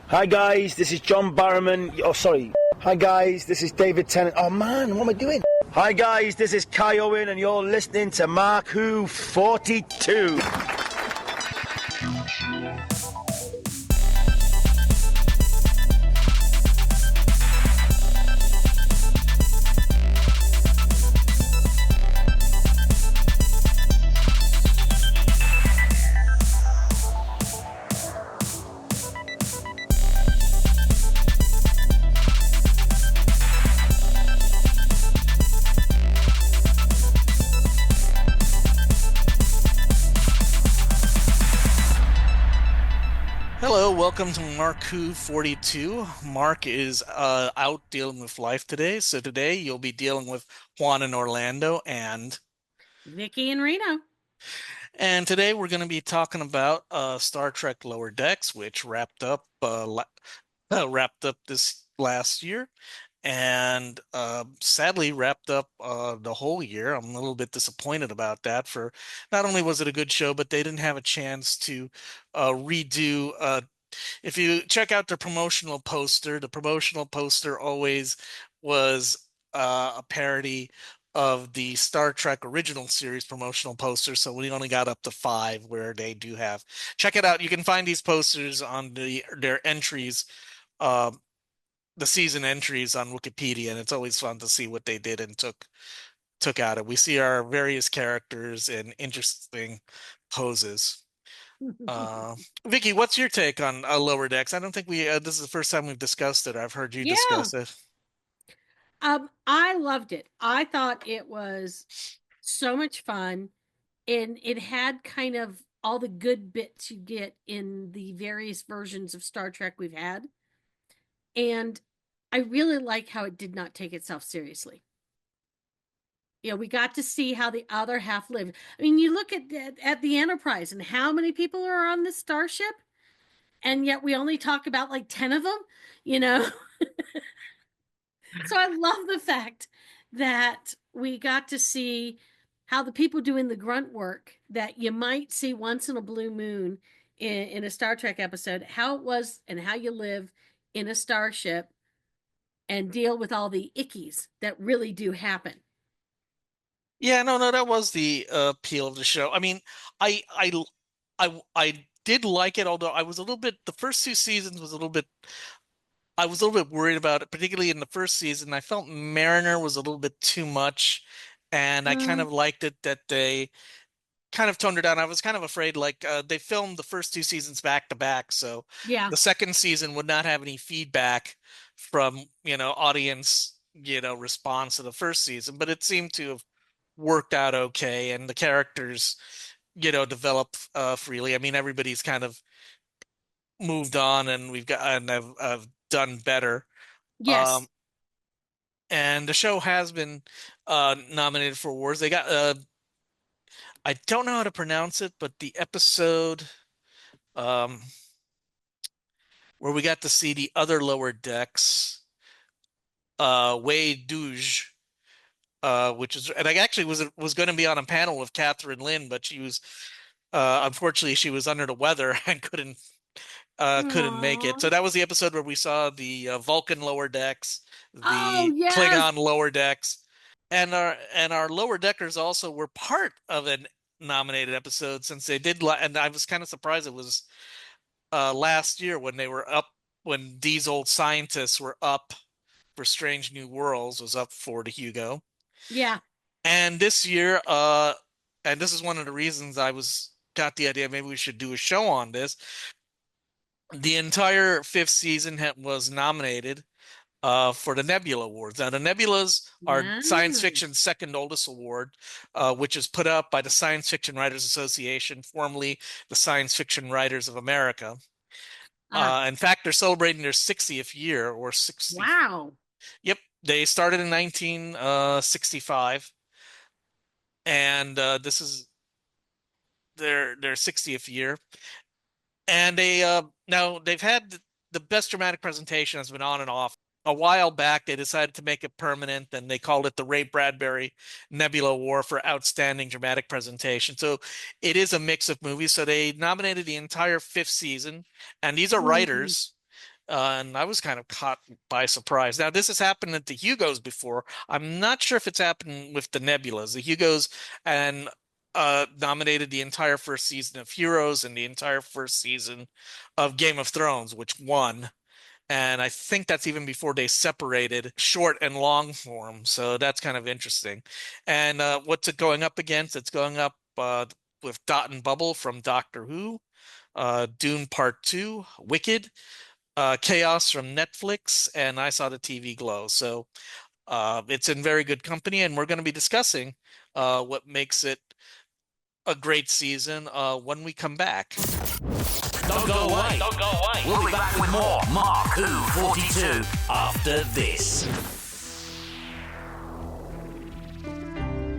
Hi guys, this is John Barrowman. Oh, sorry. Hi guys, this is David Tennant. Oh man, what am I doing? Hi guys, this is Kai Owen, and you're listening to Mark Who 42. Hello, welcome to Mark Who 42. Mark is out dealing with life today, so today you'll be dealing with Juan in Orlando Vicky and Reno. and today we're going to be talking about Star Trek Lower Decks, which wrapped up this last year, and sadly wrapped up the whole year. I'm a little bit disappointed about that. For not only was it a good show, but they didn't have a chance to redo. If you check out the promotional poster always was a parody of the Star Trek original series promotional poster. So we only got up to 5 where they do have. Check it out. You can find these posters on their entries, uh, the season entries on Wikipedia, and it's always fun to see what they did and took out of. We see our various characters in interesting poses. Uh, Vicky, what's your take on Lower Decks? I don't think this is the first time we've discussed it. I've heard you Yeah. discuss it. I loved it. I thought it was so much fun, and it had kind of all the good bits you get in the various versions of Star Trek we've had. And I really like how it did not take itself seriously. You know, we got to see how the other half lived. I mean, you look at the Enterprise and how many people are on this starship, and yet we only talk about like 10 of them, you know. So I love the fact that we got to see how the people doing the grunt work that you might see once in a blue moon in a Star Trek episode, how it was and how you live in a starship and deal with all the ickies that really do happen. Yeah, no, that was the appeal of the show. I mean, I did like it, although I was a little bit. The first 2 seasons was a little bit. I was a little bit worried about it, particularly in the first season. I felt Mariner was a little bit too much, and I kind Mm, of liked it that they kind of toned her down. I was kind of afraid, like they filmed the first 2 seasons back to back, so yeah. the second season would not have any feedback from audience response to the first season. But it seemed to have worked out okay, and the characters develop freely. I mean, everybody's kind of moved on, and we've got and have done better. Um, Yes. and the show has been nominated for awards. They got I don't know how to pronounce it, but the episode um, where we got to see the other lower decks, Wei Duge, which is, and I actually was going to be on a panel with Catherine Lynn, but she was unfortunately she was under the weather and couldn't make it. Aww. So that was the episode where we saw the Vulcan lower decks, Oh, the yes. Klingon lower decks, and our lower deckers also were part of an nominated episode, since they did. And I was kind of surprised it was last year when they were up, when these old scientists were up for Strange New Worlds, was up for the Hugo. Yeah. And this year, and this is one of the reasons I was got the idea maybe we should do a show on this. The entire 5th season was nominated for the Nebula Awards. Now, the Nebulas are science fiction's Nice. second oldest award, which is put up by the Science Fiction Writers Association, formerly the Science Fiction Writers of America. Ah, In fact, they're celebrating their 60th year, or 60. wow. Yep, they started in 1965, and this is their 60th year. And now they've had the best dramatic presentation has been on and off. A while back, they decided to make it permanent, and they called it the Ray Bradbury Nebula Award for Outstanding Dramatic Presentation. So it is a mix of movies. So they nominated the entire 5th season, and these are Mm, writers. and I was kind of caught by surprise. Now, this has happened at the Hugos before. I'm not sure if it's happened with the Nebulas. The Hugos and nominated the entire first season of Heroes and the entire first season of Game of Thrones, which won. And I think that's even before they separated short and long form. So that's kind of interesting. And what's it going up against? It's going up with Dot and Bubble from Doctor Who, Dune Part 2, Wicked, Chaos from Netflix, and I Saw the TV Glow. So it's in very good company, and we're going to be discussing what makes it a great season when we come back. Don't go away. Don't go away. We'll be back with more Mark Who 42 after this.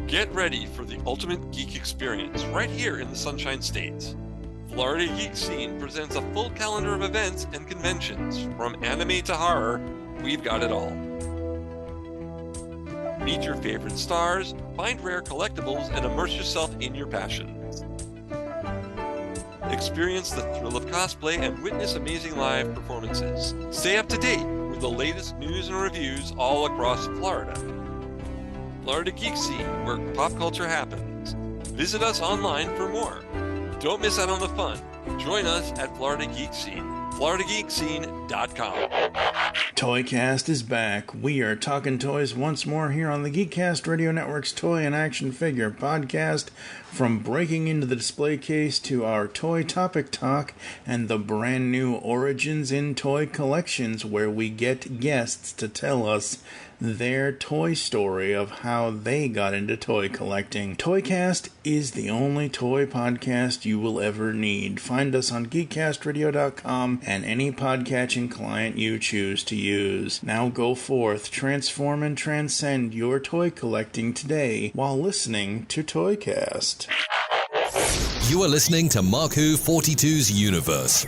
Get ready for the ultimate geek experience right here in the Sunshine State. Florida Geek Scene presents a full calendar of events and conventions. From anime to horror, we've got it all. Meet your favorite stars, find rare collectibles, and immerse yourself in your passions. Experience the thrill of cosplay and witness amazing live performances. Stay up to date with the latest news and reviews all across Florida. Florida Geek Scene, where pop culture happens. Visit us online for more. Don't miss out on the fun. Join us at Florida Geek Scene. FloridaGeekScene.com. Toycast is back. We are talking toys once more here on the Geekcast Radio Network's Toy and Action Figure podcast. From breaking into the display case to our toy topic talk and the brand new Origins in Toy collections, where we get guests to tell us their toy story of how they got into toy collecting. Toycast is the only toy podcast you will ever need. Find us on geekcastradio.com and any podcatching client you choose to use. Now go forth, transform and transcend your toy collecting today while listening to Toycast. You are listening to Mark Who 42's Universe.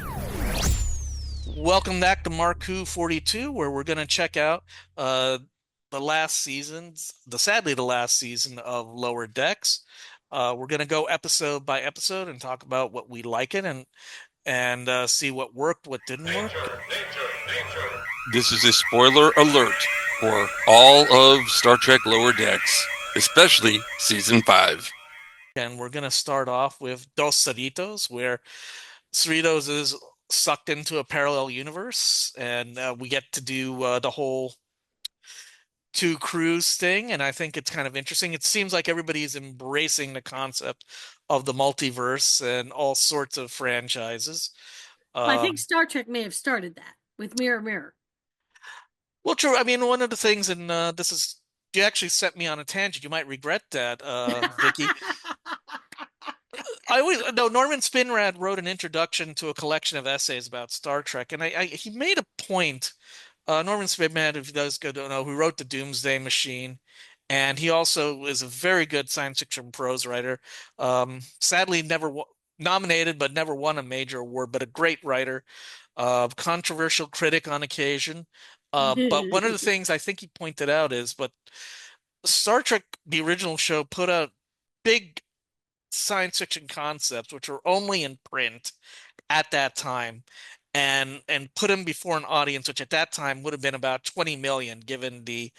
Welcome back to Mark Who 42, where we're going to check out the last season of Lower Decks. We're going to go episode by episode and talk about what we like it and see what worked, what didn't work. This is a spoiler alert for all of Star Trek Lower Decks, especially Season 5. And we're going to start off with Dos Cerritos, where Cerritos is sucked into a parallel universe, and we get to do the whole two crews thing, and I think it's kind of interesting. It seems like everybody is embracing the concept of the multiverse and all sorts of franchises. I think Star Trek may have started that with Mirror Mirror. Well, true. I mean, one of the things, and this is, you actually set me on a tangent. You might regret that, Vicky. Norman Spinrad wrote an introduction to a collection of essays about Star Trek, and he made a point. Norman Spinrad, if you guys don't know, who wrote the Doomsday Machine, and he also is a very good science fiction prose writer. Sadly, never nominated, but never won a major award, but a great writer, controversial critic on occasion. But one of the things I think he pointed out is, but Star Trek, the original show, put out big science fiction concepts which were only in print at that time, and put them before an audience which at that time would have been about 20 million, given the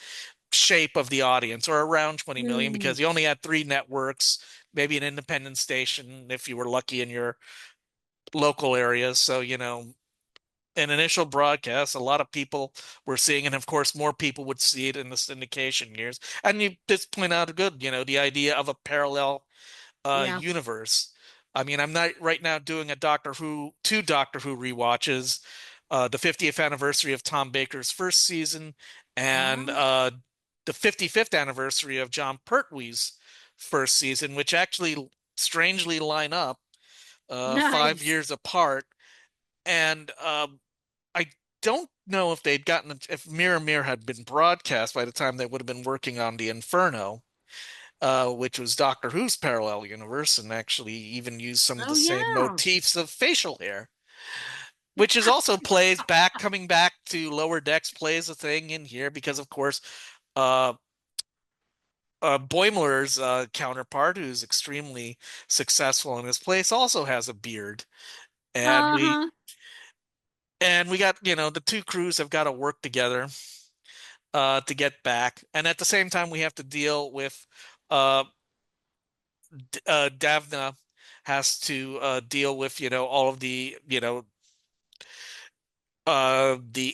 shape of the audience, or around 20 million, because you only had 3 networks, maybe an independent station if you were lucky in your local area. So, an initial broadcast, a lot of people were seeing, and of course more people would see it in the syndication years. And you just point out the idea of a parallel universe. I mean, I'm not right now doing two Doctor Who rewatches, the 50th anniversary of Tom Baker's first season, and the 55th anniversary of John Pertwee's first season, which actually strangely line up Nice. 5 years apart. And I don't know if if Mirror Mirror had been broadcast by the time they would have been working on the Inferno, which was Doctor Who's parallel universe, and actually even used some of the same motifs of facial hair, which is also coming back to Lower Decks, plays a thing in here because, of course, Boimler's counterpart, who's extremely successful in his place, also has a beard, and And we got, the two crews have got to work together to get back. And at the same time, we have to deal with uh, Davna has to deal with, all of the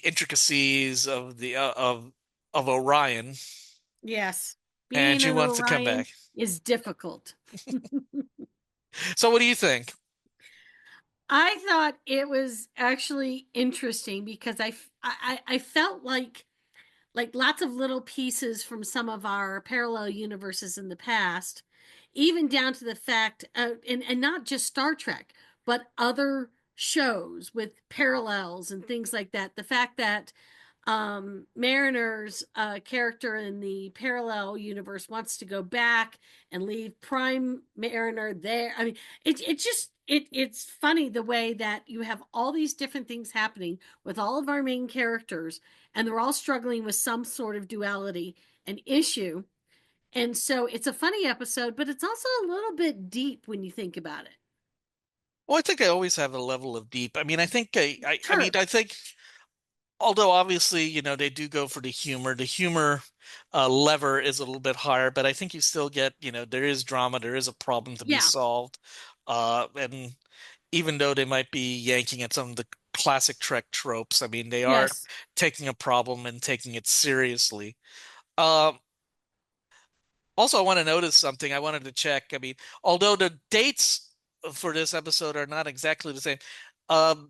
intricacies of the of Orion, Yes. and Being she an wants to come Orion back. is difficult. So, what do you think? I thought it was actually interesting because I felt like lots of little pieces from some of our parallel universes in the past, even down to the fact, and not just Star Trek, but other shows with parallels and things like that. The fact that Mariner's character in the parallel universe wants to go back and leave Prime Mariner there. I mean, it's funny the way that you have all these different things happening with all of our main characters, and they're all struggling with some sort of duality and issue. And so it's a funny episode, but it's also a little bit deep when you think about it. Well, I think I always have a level of deep. I mean, I think I mean, Sure. I think although obviously, they do go for the humor. The humor lever is a little bit higher, but I think you still get, there is drama, there is a problem to be Yeah. solved. And even though they might be yanking at some of the classic Trek tropes, I mean, they are Yes. taking a problem and taking it seriously. Um, Also, I want to notice something. I wanted to check. I mean, although the dates for this episode are not exactly the same,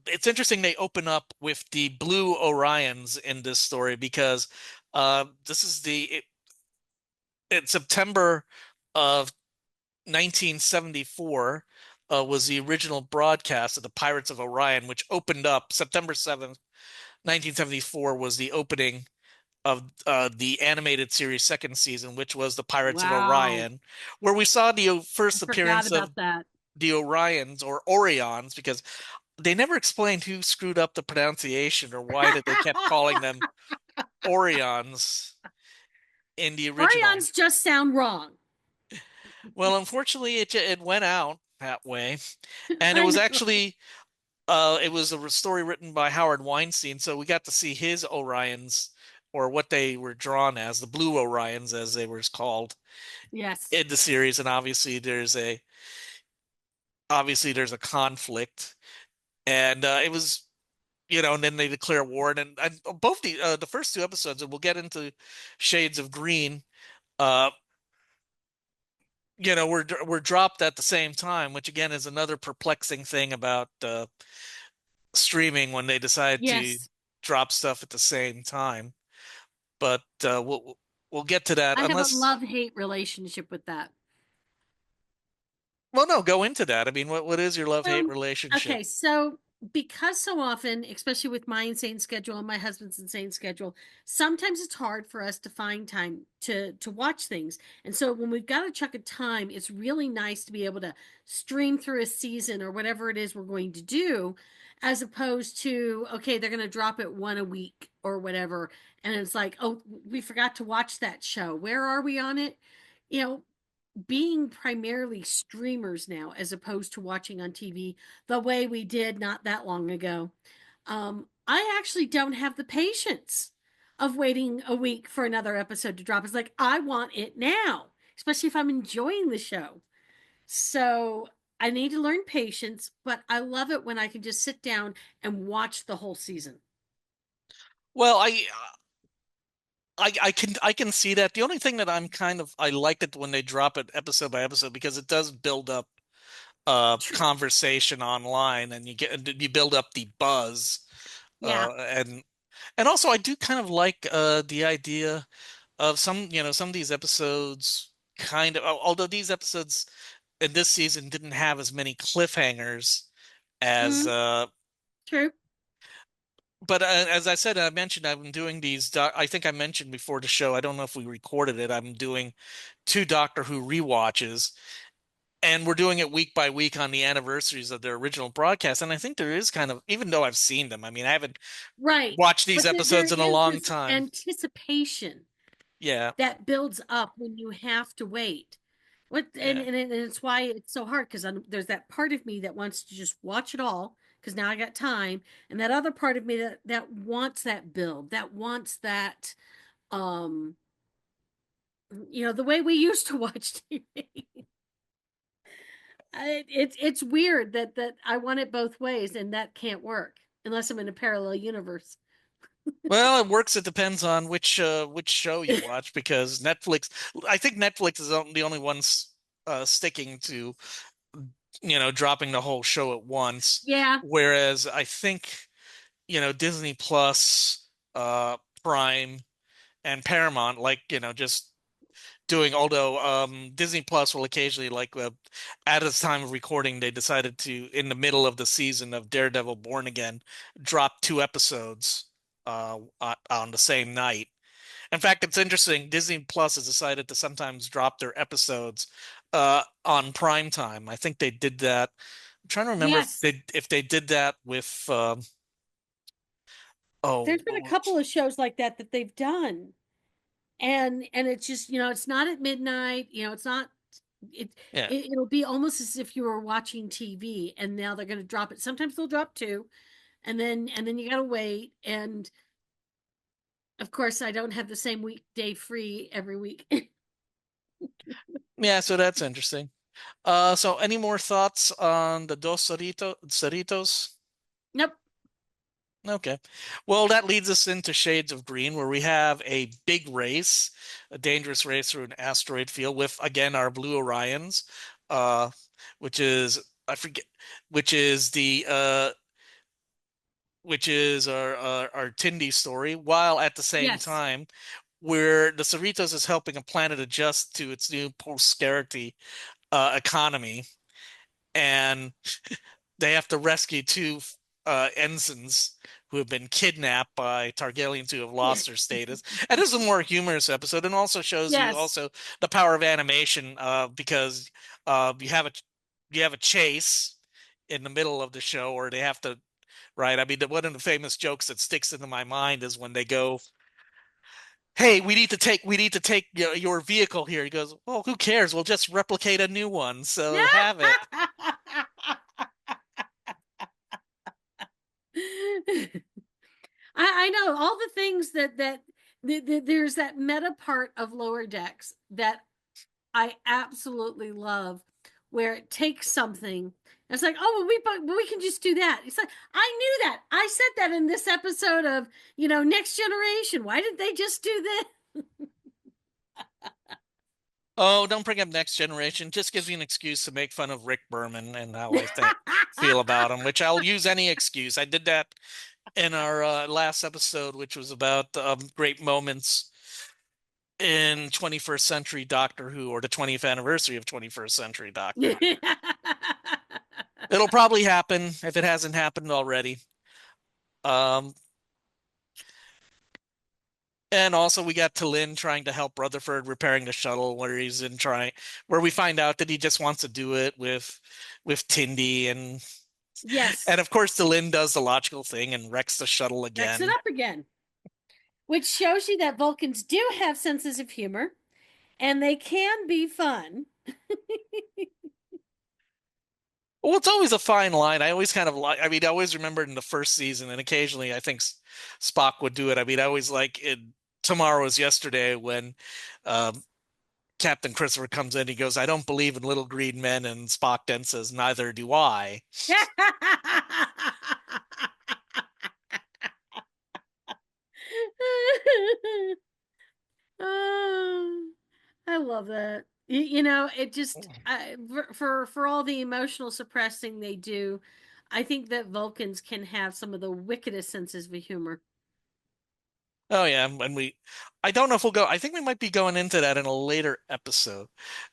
it's interesting they open up with the blue Orions in this story because this is in September of 1974 was the original broadcast of the Pirates of Orion, which opened up September 7th, 1974 was the opening of the animated series second season, which was the Pirates of Wow. Orion, where we saw the I first forgot appearance of about that. the Orions or Orions, because they never explained who screwed up the pronunciation or why did they kept calling them Orions in the original. Orions just sound wrong. Well, unfortunately, it went out that way, and it I was know. actually it was a story written by Howard Weinstein, so we got to see his Orions, or what they were drawn as, the Blue Orions, as they were called, Yes. in the series. And obviously there's a conflict, and it was, and then they declare war, and both the first two episodes, and we'll get into Shades of Green. Uh, we're dropped at the same time, which again is another perplexing thing about streaming when they decide to Yes. drop stuff at the same time. But we'll get to that I have a unless. love-hate relationship with that. Well, no, go into that. I mean, what is your love-hate Um, relationship? okay, so because so often, especially with my insane schedule and my husband's insane schedule, sometimes it's hard for us to find time to watch things. And so when we've got a chunk of time, it's really nice to be able to stream through a season or whatever it is we're going to do, as opposed to, okay, they're going to drop it one a week or whatever. And it's like, oh, we forgot to watch that show. Where are we on it? You know, being primarily streamers now as opposed to watching on TV the way we did not that long ago. I actually don't have the patience of waiting a week for another episode to drop. It's like, I want it now, especially if I'm enjoying the show. So I need to learn patience, but I love it when I can just sit down and watch the whole season. Well, I can see that. The only thing that I like it when they drop it episode by episode, because it does build up conversation online, and you build up the buzz, Yeah. and also I do kind of like the idea of some of these episodes, kind of, although these episodes in this season didn't have as many cliffhangers as Mm, true. but as I said, I mentioned I'm doing these. I think I mentioned before the show. I don't know if we recorded it. I'm doing two Doctor Who rewatches, and we're doing it week by week on the anniversaries of their original broadcast. And I think there is kind of, even though I've seen them, I mean, I haven't Right. watched these But there episodes in a is long this time. anticipation Yeah, that builds up when you have to wait. What yeah. and it's why it's so hard because there's that part of me that wants to just watch it all because now I got time, and that other part of me that wants that build, that wants that, the way we used to watch TV. It's weird that I want it both ways, and that can't work unless I'm in a parallel universe. Well, it works. It depends on which show you watch, because Netflix. I think Netflix is the only ones sticking to dropping the whole show at once. Yeah. Whereas I think Disney Plus, Prime, and Paramount, like just doing. Although Disney Plus will occasionally, like at the time of recording, they decided to, in the middle of the season of Daredevil Born Again, drop 2 episodes on the same night. In fact, it's interesting. Disney Plus has decided to sometimes drop their episodes on prime time. I think they did that. I'm trying to remember Yes. if they did that with There's been a couple of shows like that they've done. And it's just, it's not at midnight, it's not it'll be almost as if you were watching TV, and now they're going to drop it. Sometimes they'll drop 2, and then you got to wait, and of course I don't have the same weekday free every week. Yeah, so that's interesting. So any more thoughts on the Cerritos? Nope. Okay. Well, that leads us into Shades of Green, where we have a big race, a dangerous race through an asteroid field with, again, our blue Orions, which is, I forget, which is our Tindy story, while at the same time, where the Cerritos is helping a planet adjust to its new post-scarcity economy, and they have to rescue 2 ensigns who have been kidnapped by Targaryeans who have lost their status. And this is a more humorous episode, and also shows you also the power of animation, because you have a chase in the middle of the show, or they have to, right? I mean, one of the famous jokes that sticks into my mind is when they go, "Hey, we need to take your vehicle here." He goes, "Well, who cares? We'll just replicate a new one. So have it." I know all the things that there's that meta part of Lower Decks that I absolutely love, where it takes something. It's like, oh, well, we can just do that. It's like, I knew that. I said that in this episode of Next Generation. Why did they just do this? Oh, don't bring up Next Generation. Just gives you an excuse to make fun of Rick Berman and how I feel about him, which I'll use any excuse. I did that in our last episode, which was about great moments in 21st Century Doctor Who, or the 20th anniversary of 21st Century Doctor Who. It'll probably happen if it hasn't happened already. And also we got T'Lyn trying to help Rutherford repairing the shuttle, where we find out that he just wants to do it with Tindy, and and of course T'Lyn does the logical thing and wrecks the shuttle again. Wrecks it up again. Which shows you that Vulcans do have senses of humor, and they can be fun. Well, it's always a fine line. I always kind of like, I always remember in the first season, and occasionally I think Spock would do it. I always like in Tomorrow is Yesterday when Captain Christopher comes in, he goes, "I don't believe in little green men," and Spock then says, "Neither do I." Oh, I love that. It just for all the emotional suppressing they do, I think that Vulcans can have some of the wickedest senses of humor. Oh yeah, and I don't know if we'll go. I think we might be going into that in a later episode,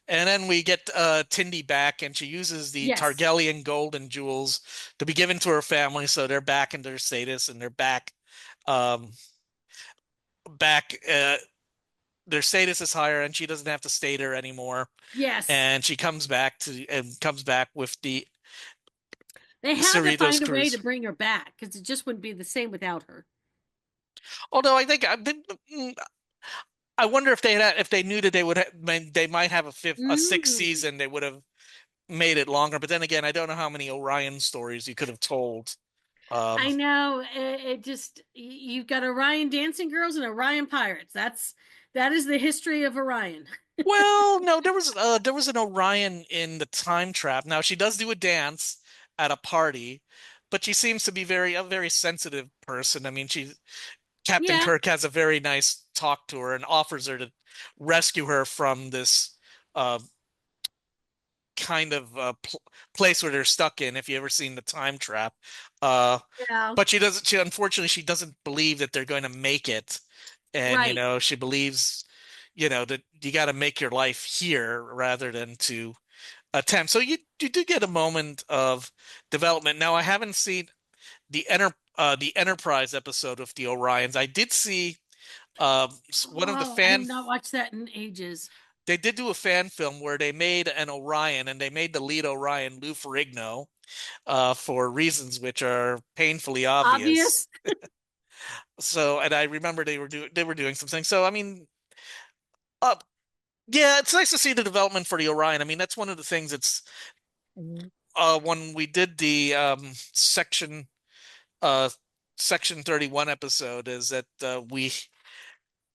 and then we get Tindy back, and she uses the Targaryen gold and jewels to be given to her family, so they're back in their status, and they're back. Their status is higher, and she doesn't have to stay there anymore. Yes, and she comes back with the. They have to find a way to bring her back, because it just wouldn't be the same without her. Although I think I wonder if they knew that they might have a 6th season, they would have made it longer. But then again, I don't know how many Orion stories you could have told. I know it just you've got Orion dancing girls and Orion pirates. That is the history of Orion. Well, no, there was an Orion in the Time Trap. Now she does do a dance at a party, but she seems to be a very sensitive person. I mean, Captain Yeah, Kirk has a very nice talk to her and offers her to rescue her from this uh, kind of place where they're stuck in. If you ever seen the Time Trap, uh, yeah, but she doesn't. She unfortunately she doesn't believe that they're going to make it, and right. she believes, that you got to make your life here rather than to attempt. So you do get a moment of development. Now I haven't seen the Enterprise episode of the Orions. I did see one of the Oh, I have not watched that in ages. they did do a fan film where they made an Orion and they made the lead Orion Lou Ferrigno for reasons which are painfully obvious. Obvious. So, and I remember they were doing some things. So, I mean, uh, yeah, it's nice to see the development for the Orion. I mean, that's one of the things that's when we did the uh section 31 episode is that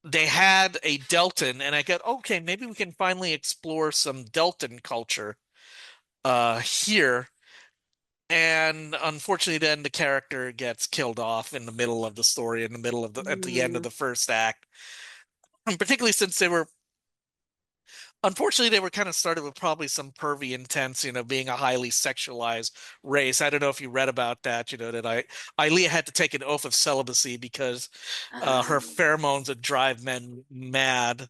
they had a Deltan, and I got okay, maybe we can finally explore some Deltan culture here. And unfortunately, then the character gets killed off in the middle of the story, in the middle of at the end of Mm. the first act. And particularly since unfortunately, they were kind of started with probably some pervy intents, being a highly sexualized race. I don't know if you read about that, that Ilea had to take an oath of celibacy because her Oh. pheromones would drive men mad.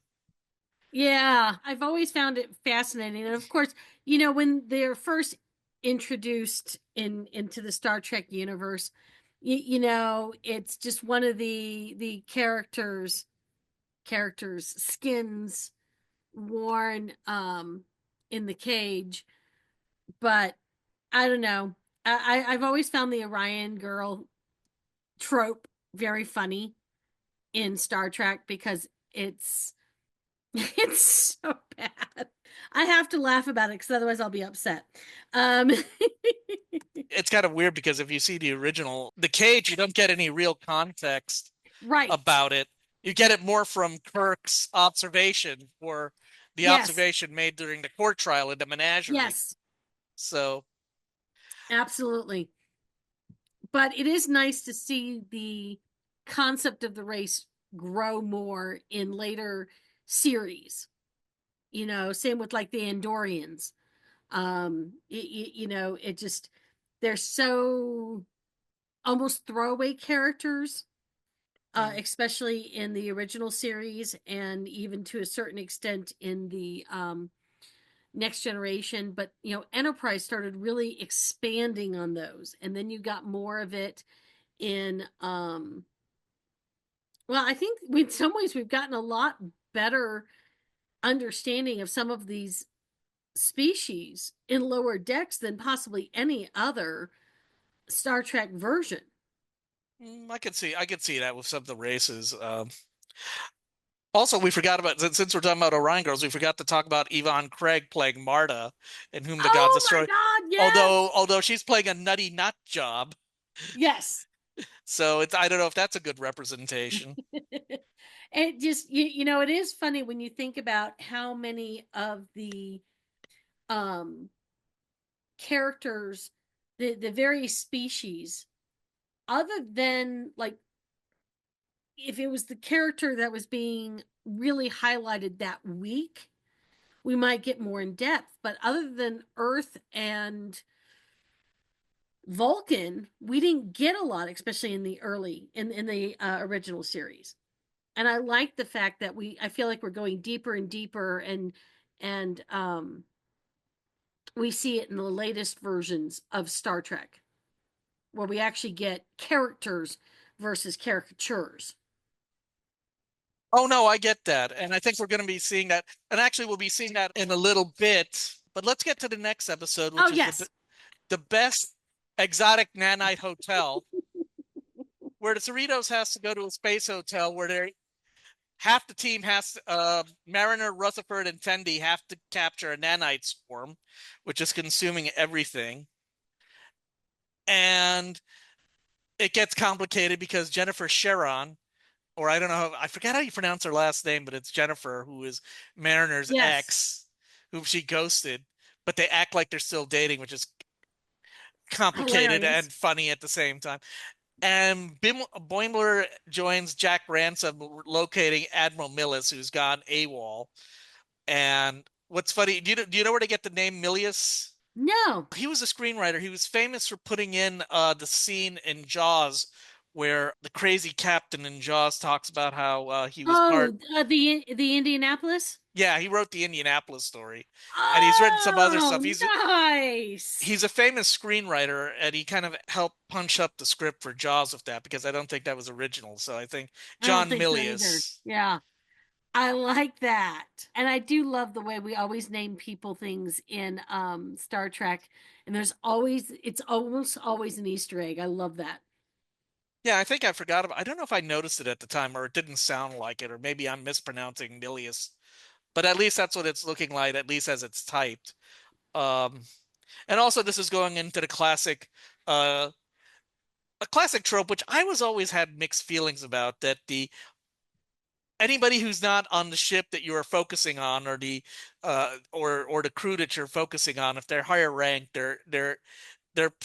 Yeah, I've always found it fascinating. And of course, when they're first introduced into the Star Trek universe, it's just one of the characters skins worn in the cage. But I don't know. I've always found the Orion girl trope very funny in Star Trek because it's it's so bad. I have to laugh about it because otherwise I'll be upset. Um, It's kind of weird because if you see the cage, you don't get any real context right. about it. You get it more from Kirk's observation or the Yes. observation made during the court trial in the menagerie. Yes. So, Absolutely. But it is nice to see the concept of the race grow more in later series. Same with like the Andorians. It just they're so almost throwaway characters, especially in the original series and even to a certain extent in the next generation. But Enterprise started really expanding on those, and then you got more of it in well, I think in some ways we've gotten a lot better understanding of some of these species in lower decks than possibly any other Star Trek version. I could see that with some of the races. Also, we forgot about since we're talking about Orion girls, we forgot to talk about Yvonne Craig playing Marta, in whom the gods Oh my destroy. God, yes. Although she's playing a nutty nut job, Yes. so I don't know if that's a good representation. It just it is funny when you think about how many of the um characters, the various species, other than like if it was the character that was being really highlighted that week, we might get more in depth. But other than Earth and Vulcan, we didn't get a lot, especially in the original series. And I like the fact that I feel like we're going deeper and deeper, and we see it in the latest versions of Star Trek, where we actually get characters versus caricatures. Oh no, I get that, and I think we're going to be seeing that, and actually we'll be seeing that in a little bit. But let's get to the next episode, Oh which is yes, the best exotic nanite hotel, where the Cerritos has to go to a space hotel where they half the team has Mariner, Rutherford, and Tendi have to capture a nanite swarm, which is consuming everything. And it gets complicated because Jennifer Sharon, or I don't know, I forget how you pronounce her last name, but it's Jennifer, who is Mariner's Yes. ex, whom she ghosted, but they act like they're still dating, which is complicated Hilarious. and funny at the same time. And Boimler joins Jack Ransom locating Admiral Millis, who's gone AWOL. And what's funny, do you know where to get the name Milius? No. He was a screenwriter. He was famous for putting in the scene in Jaws where the crazy captain in Jaws talks about how he was part. Oh, the Indianapolis? Yeah, he wrote the Indianapolis story, and he's written some other stuff. Oh, nice. He's a famous screenwriter, and he kind of helped punch up the script for Jaws with that because I don't think that was original. So I think I don't John think so either. Milius. Yeah. I like that. And I do love the way we always name people things in Star Trek. And it's almost always an Easter egg. I love that. Yeah, I think I forgot about. I don't know if I noticed it at the time or it didn't sound like it, or maybe I'm mispronouncing Milius. But at least that's what it's looking like, at least as it's typed. Um, and also this is going into the uh, a classic trope, which I was always had mixed feelings about, that the anybody who's not on the ship that you are focusing on, or the or the crew that you're focusing on, if they're higher ranked, they're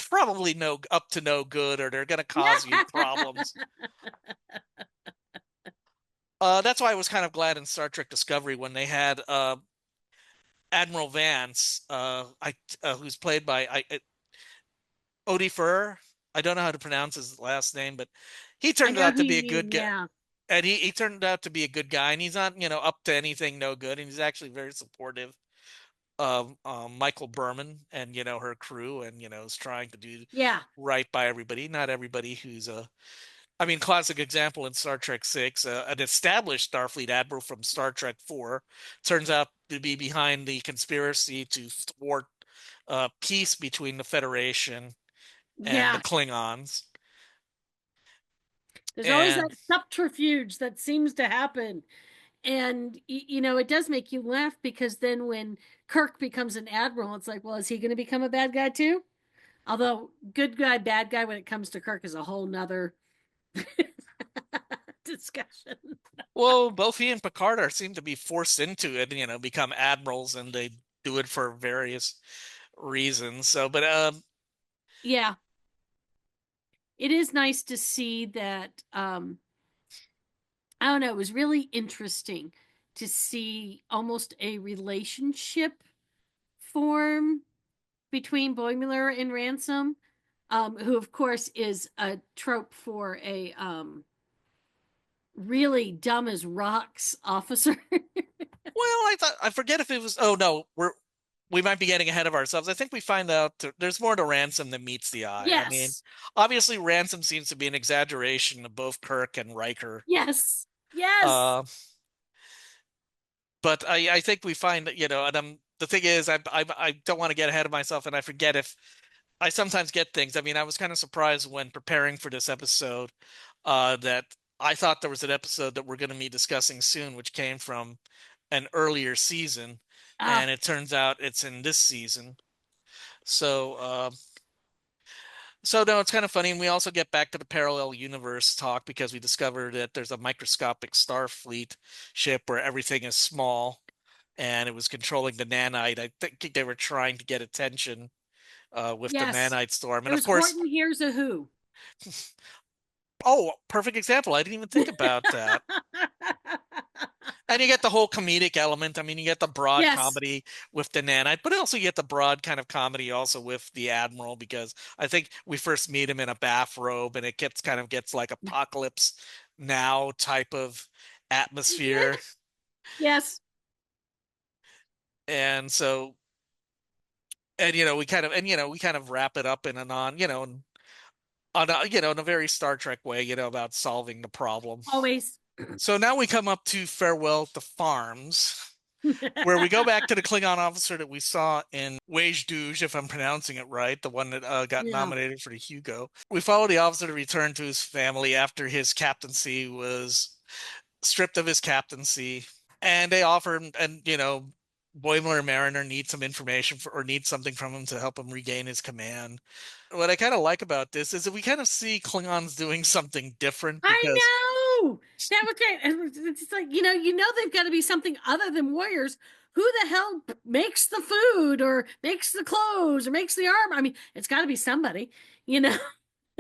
probably up to no good, or they're going to cause you problems. That's why I was kind of glad in Star Trek Discovery when they had Admiral Vance, who's played by Odie Fur. I don't know how to pronounce his last name, but he I turned know out who to you be a mean. good guy. Yeah. And he turned out to be a good guy, and he's not, up to anything no good, and he's actually very supportive of Michael Berman and, her crew, and, is trying to do Yeah. right by everybody. Not everybody who's I mean, classic example in Star Trek 6, an established Starfleet admiral from Star Trek 4 turns out to be behind the conspiracy to thwart peace between the Federation and the Yeah. Klingons. There's always And that subterfuge that seems to happen. And, it does make you laugh because then when Kirk becomes an admiral, it's like, well, is he going to become a bad guy too? Although good guy, bad guy, when it comes to Kirk is a whole nother discussion. well, both he and Picard seem to be forced into it, become admirals, and they do it for various reasons. So, but Yeah. It is nice to see that I don't know, it was really interesting to see almost a relationship form between Boimler and Ransom, who of course is a trope for a really dumb as rocks officer. I forget if it was. Oh no, we might be getting ahead of ourselves. I think we find out there's more to Ransom than meets the eye. I mean, Yes. obviously Ransom seems to be an exaggeration of both Kirk and Riker. Yes. Yes. Uh, but I think we find that, and the thing is, I don't want to get ahead of myself, and I forget if I sometimes get things. I mean, I was kind of surprised when preparing for this episode that I thought there was an episode that we're going to be discussing soon, which came from an earlier season, Ah, and it turns out it's in this season. So, so no, it's kind of funny. And we also get back to the parallel universe talk because we discovered that there's a microscopic Starfleet ship where everything is small, and it was controlling the nanite. I think they were trying to get attention with the yes. nanite storm, It and of was course, Horton Hears a Who. oh, perfect example. I didn't even think about that. And you get the whole comedic element. I mean, you get the broad Yes. comedy with the nanite, but also you get the broad kind of comedy also with the admiral, because I think we first meet him in a bathrobe, and it gets like apocalypse now type of atmosphere. Yes. And so, and we kind of wrap it up in an on, on a, in a very Star Trek way, about solving the problem. Always. So now we come up to Farewell to Farms, where we go back to the Klingon officer that we saw in Wage Douche, if I'm pronouncing it right, the one that got Yeah. nominated for the Hugo. We follow the officer to return to his family after his captaincy was stripped of his captaincy, and they offer him, and Boimler and Mariner need some information or need something from him to help him regain his command. What I kind of like about this is that we kind of see Klingons doing something different I because know that was great. It's like they've got to be something other than warriors. Who the hell makes the food or makes the clothes or makes the armor? I mean, it's got to be somebody, you know.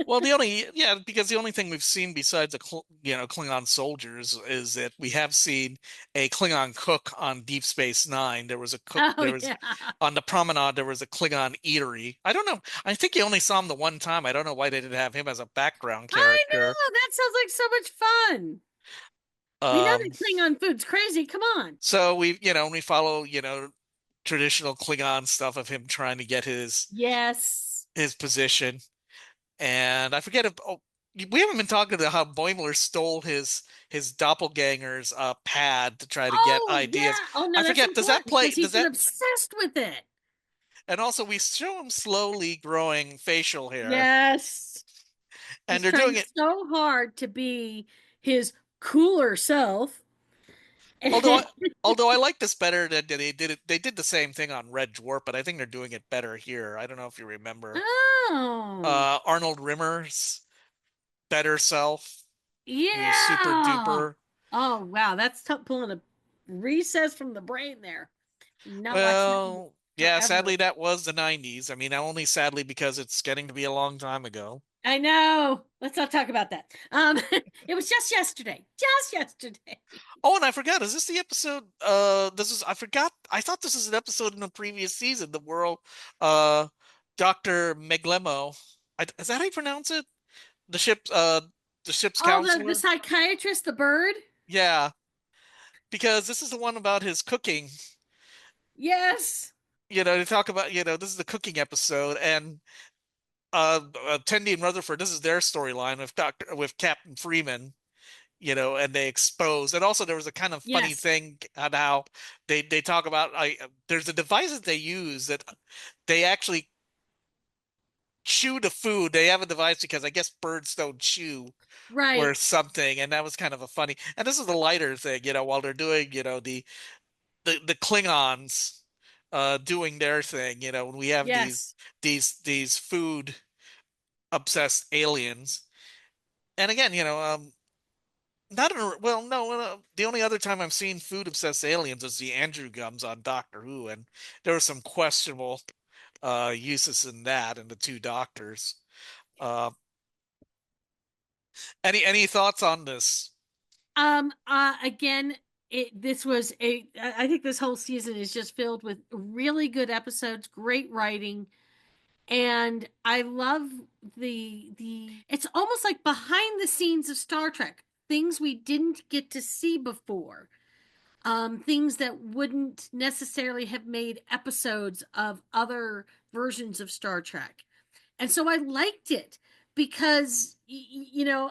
well, because the only thing we've seen besides Klingon soldiers is that we have seen a Klingon cook on Deep Space Nine. There was a cook. Oh There was yeah, on the promenade. There was a Klingon eatery. I don't know. I think you only saw him the one time. I don't know why they didn't have him as a background I character. know. That sounds like so much fun. We know Um, that Klingon food's crazy. Come on. so we follow traditional Klingon stuff of him trying to get Yes. his position. And I forget if we haven't been talking about how Boimler stole his doppelganger's pad to try to get Oh ideas. yeah. Oh no, I that's forget. Does that important play? because he's Does been that? obsessed with it. And also, we show him slowly growing facial hair, Yes. and He's they're doing trying it. so hard to be his cooler self. Although, although I like this better than they did it. They did the same thing on Red Dwarf, but I think they're doing it better here. I don't know if you remember Oh, Arnold Rimmer's better self. He was super yeah. duper. Oh, wow. That's pulling a recess from the brain there. Not watching that Well, yeah, forever. sadly that was the 90s. I mean, only sadly because it's getting to be a long time ago. I know. Let's not talk about that. It was just yesterday. Just yesterday. Oh, and I forgot, is this the episode I forgot. I thought this was an episode in the previous season, the world uh Dr. Meglemo. Is that how you pronounce it? The ship's Oh, the counselor? psychiatrist, the bird. Yeah, because this is the one about his cooking. Yes. They talk about, this is the cooking episode, and Tendi and Rutherford, this is their storyline with Captain Freeman, and they expose. And also there was a kind of funny Yes. thing on how they talk about there's a device that they use that they actually chew the food. They have a device because I guess birds don't chew or Right. something, and that was kind of a funny. And this is the lighter thing, while they're doing, the Klingons doing their thing, when we have these Yes. these food obsessed aliens. And again, not in a, well, no, the only other time I've seen food obsessed aliens is the Andrew Gums on Doctor Who, and there were some questionable uses in that and the two doctors. Uh, any thoughts on this? Again, this was I think this whole season is just filled with really good episodes, great writing, and I love it's almost like behind the scenes of Star Trek, things we didn't get to see before. Things that wouldn't necessarily have made episodes of other versions of Star Trek. And so I liked it because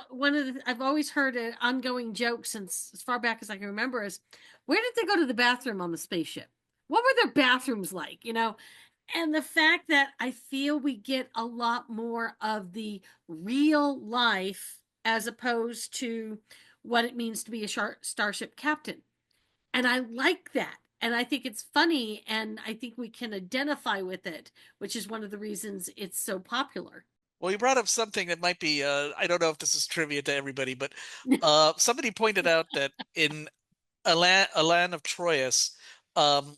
one of I've always heard an ongoing joke since as far back as I can remember is, where did they go to the bathroom on the spaceship? What were their bathrooms like? And the fact that I feel we get a lot more of the real life as opposed to what it means to be a starship captain. And I like that. And I think it's funny, and I think we can identify with it, which is one of the reasons it's so popular. Well, you brought up something that might be, I don't know if this is trivia to everybody, but somebody pointed out that in Alan of Troyes, um,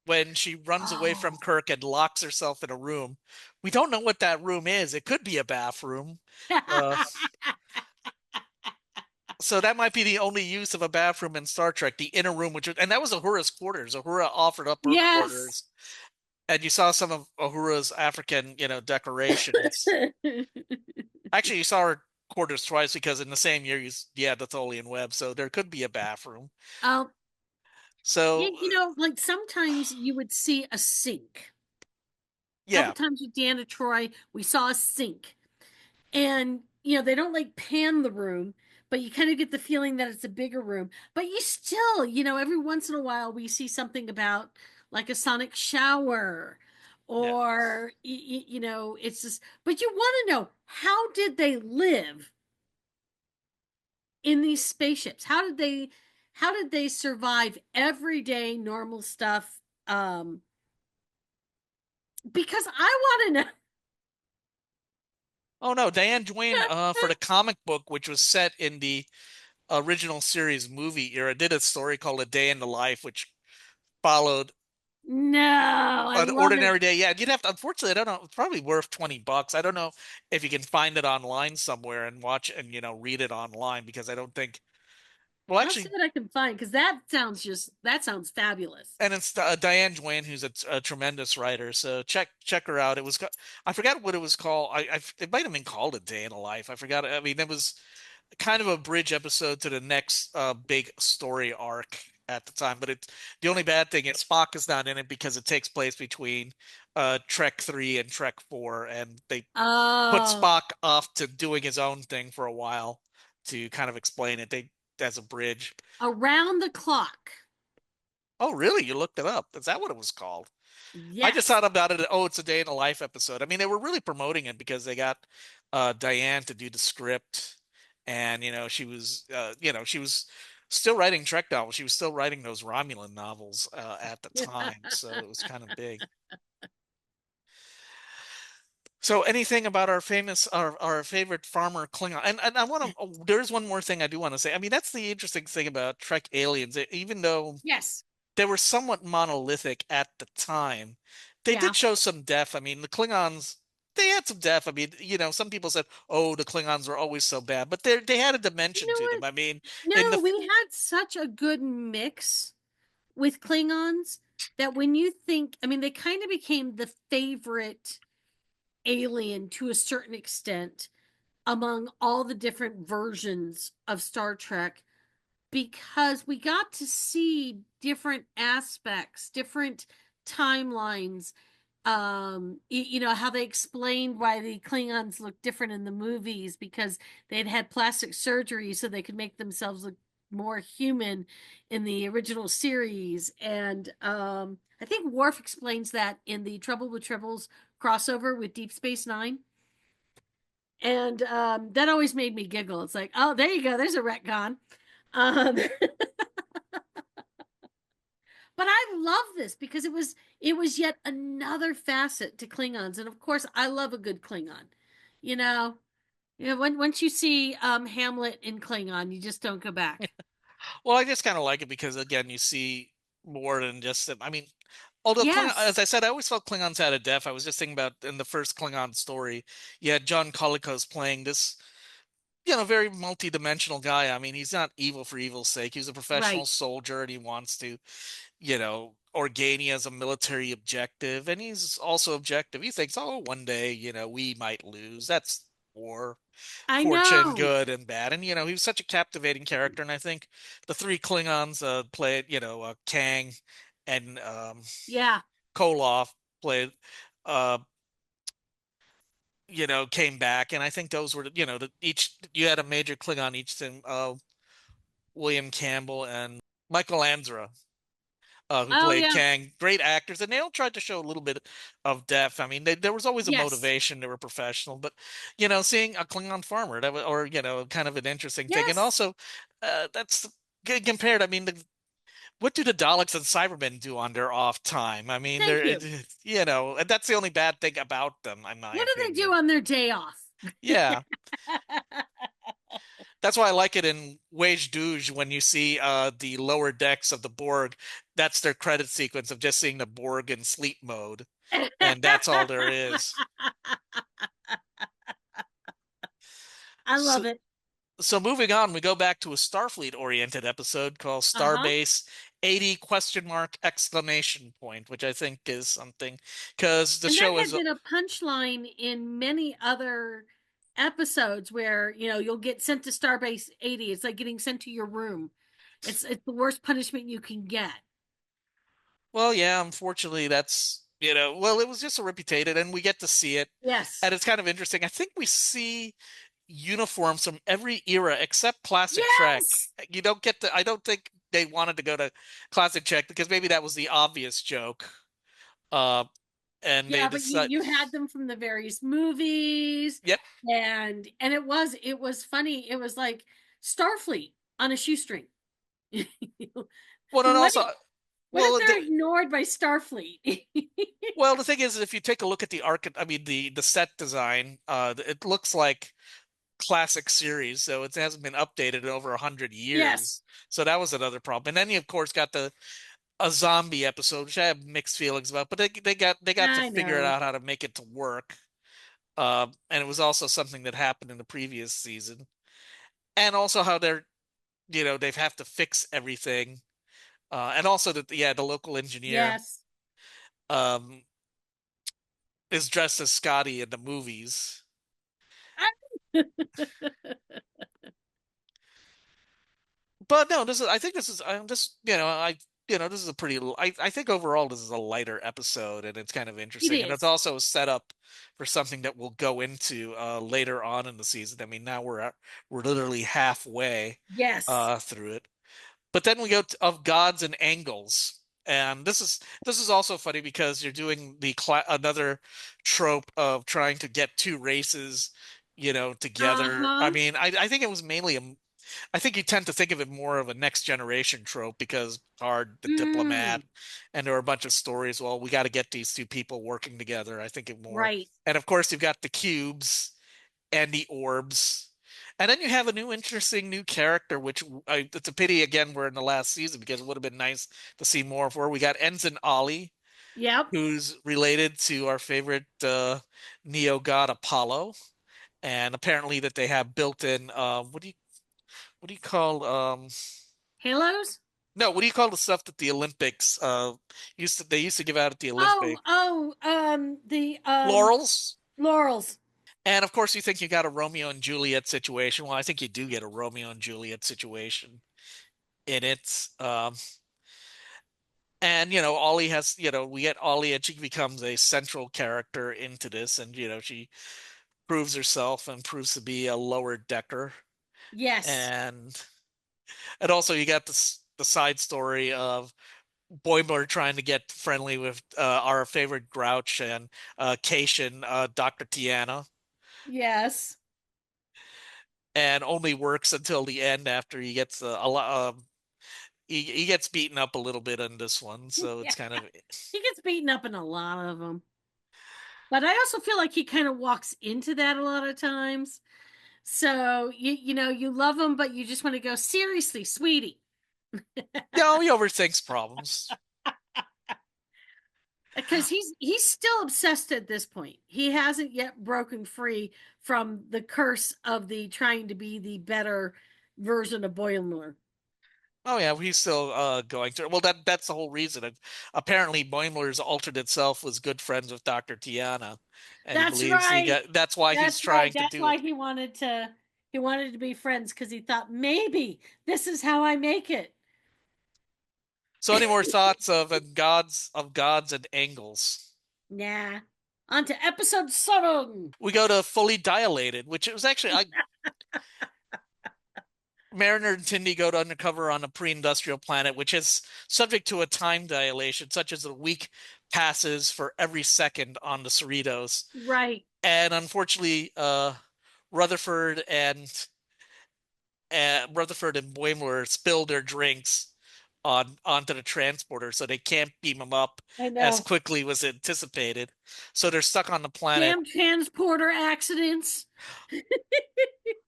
when she runs away from Oh. Kirk and locks herself in a room, we don't know what that room is. It could be a bathroom. Uh, so that might be the only use of a bathroom in Star Trek, the inner room, and that was Uhura's quarters. Uhura offered up her Yes. quarters, and you saw some of Uhura's African, decorations. Actually, you saw her quarters twice because in the same year, you had the Tholian web, so there could be a bathroom. Oh, So, like sometimes you would see a sink. A couple yeah, times with Deanna Troy, we saw a sink. And, they don't like pan the room, but you kind of get the feeling that it's a bigger room. But you still, every once in a while we see something about like a sonic shower yeah. or, it's just, but you want to know, how did they live in these spaceships? How did they survive everyday normal stuff because I want to know. Oh no, Diane Duane for the comic book, which was set in the original series movie era, did a story called A Day in the Life, which followed No, I an love it. ordinary day. Yeah, you'd have to, unfortunately, I don't know, it's probably worth $20. I don't know if you can find it online somewhere and watch and read it online, because I don't think, well, I'll see actually, what I can find, because that sounds fabulous. and it's Diane Duane, who's a tremendous writer. So check her out. It was, I forgot what it was called. It might have been called A Day in a Life. I forgot. I mean, it was kind of a bridge episode to the next big story arc at the time. But the only bad thing is Spock is not in it, because it takes place between Trek 3 and Trek 4, and they put Oh, Spock off to doing his own thing for a while to kind of explain it. They as a bridge. Around the Clock. Oh, really? You looked it up? Is that what it was called? I just Yes. thought about it. Oh, it's a day in the life episode. I mean, they were really promoting it because they got Diane to do the script, and she was still writing Trek novels. She was still writing those Romulan novels at the time, so it was kind of big. So, anything about our favorite farmer Klingon? And I want to. Oh, there's one more thing I do want to say. I mean, that's the interesting thing about Trek Aliens. Even though Yes. they were somewhat monolithic at the time, they Yeah. did show some depth. I mean, the Klingons, they had some depth. I mean, some people said, "Oh, the Klingons were always so bad," but they had a You dimension to know them. I mean, in what? the No, we had such a good mix with Klingons that when you think, I mean, they kind of became the favorite alien to a certain extent among all the different versions of Star Trek, because we got to see different aspects, different timelines. How they explained why the Klingons look different in the movies, because they'd had plastic surgery so they could make themselves look more human in the original series. And I think Worf explains that in the Trouble with Tribbles crossover with Deep Space Nine. And that always made me giggle. It's like, oh, there you go. There's a retcon. But I love this because it was yet another facet to Klingons, and of course, I love a good Klingon. You know, once you see Hamlet in Klingon, you just don't go back. well, I just kind of like it because again, you see more than just. I mean, although as Yes, I said, I always felt Klingons had a depth. I was just thinking about in the first Klingon story, you had John Colicos playing this very multi-dimensional guy. I mean, he's not evil for evil's sake. He's a professional right. soldier and he wants to, Organia as a military objective. And he's also objective. He thinks, oh, one day, we might lose. That's war, I fortune, know. good and bad. And, he was such a captivating character. And I think the three Klingons played, Kang and Yeah. Koloff played, uh, came back. And I think those were, you had a major Klingon each thing. William Campbell and Michael Ansra, who Oh played yeah. Kang. Great actors, and they all tried to show a little bit of depth. I mean, there was always a Yes. motivation. They were professional, but seeing a Klingon farmer, that was, or kind of an interesting thing. And Yes. also, that's compared. I mean, what do the Daleks and Cybermen do on their off time? I mean, Thank you. and that's the only bad thing about them, in my What do they do opinion. on their day off? Yeah. That's why I like it in Wage Douche when you see the lower decks of the Borg. That's their credit sequence of just seeing the Borg in sleep mode, and that's all there is. I So, love it. so moving on, we go back to a Starfleet-oriented episode called Uh-huh. Starbase 80 question mark exclamation point, which I think is something because the And that show had is. been a punchline in many other episodes where, you'll get sent to Starbase 80. It's like getting sent to your room. It's the worst punishment you can get. Well, yeah, unfortunately, well, it was just a reputation, and we get to see it, Yes. and it's kind of interesting. I think we see uniforms from every era except Classic Trek. Yes. You don't get I don't think they wanted to go to Classic Trek because maybe that was the obvious joke. Uh, and they Yeah, but you decide, you had them from the various movies, yep. and it was funny. It was like Starfleet on a shoestring. Well, and What also, What Well, if they're ignored by Starfleet? well, the thing is, if you take a look at the set design, it looks like classic series, so it hasn't been updated in over 100 years. Yes. So that was another problem. And then you, of course, got a zombie episode, which I have mixed feelings about, but they got to I figure it know. out how to make it to work. And it was also something that happened in the previous season, and also how they have to fix everything, and also that the local engineer Yes. um is dressed as Scotty in the movies. But no, I think this is, I'm just, this is a pretty, I think overall this is a lighter episode, and it's kind of It interesting. And it's is. also a setup for something that we'll go into later on in the season. I mean, now we're literally halfway Yes. through it. But then we go of gods and angles. And this is also funny because you're doing another trope of trying to get two races, together. I Uh-huh. mean, I think it was mainly I think you tend to think of it more of a next generation trope because Picard, the diplomat, Mm, and there are a bunch of stories. Well, we got to get these two people working together. I think it more, right. and of course you've got the cubes and the orbs, and then you have a interesting new character, which it's a pity again we're in the last season because it would have been nice to see more of her. We got Ensign Ollie, Yep. who's related to our favorite neo god Apollo, and apparently that they have built-in what do you call Halos? no, what do you call the stuff that the Olympics used to give out at the Oh, Olympics? oh, the Laurels. laurels. And of course you think you got a Romeo and Juliet situation. Well, I think you do get a Romeo and Juliet situation in it. And Ollie has, we get Ollie and she becomes a central character into this, and she proves herself and proves to be a lower decker. Yes. And also you got the side story of Boimler trying to get friendly with our favorite Grouch and Cation, Dr. Tiana, Yes. and only works until the end after he gets a lot. He gets beaten up a little bit in this one, so Yeah. it's kind of. He gets beaten up in a lot of them. But I also feel like he kind of walks into that a lot of times. So you love him, but you just want to go, seriously, sweetie. No, he overthinks problems. Because he's still obsessed at this point. He hasn't yet broken free from the curse of the trying to be the better version of Boimler. Oh yeah, he's still going through. Well, that's the whole reason. Apparently, Boimler's alternate self was good friends with Dr. Tiana, and he That's believes right. That's why he's That's right. trying to That's do why it. he wanted to be friends, because he thought maybe this is how I make it. So, any more thoughts of gods and angles? Nah. On to episode 7. We go to Fully Dilated, which it was actually Mariner and Tindy go to undercover on a pre-industrial planet, which is subject to a time dilation, such as a week passes for every second on the Cerritos. Right. And unfortunately, Rutherford and Boimler spill their drinks onto the transporter, so they can't beam them up I as know. quickly was anticipated. So they're stuck on the planet. Damn transporter accidents.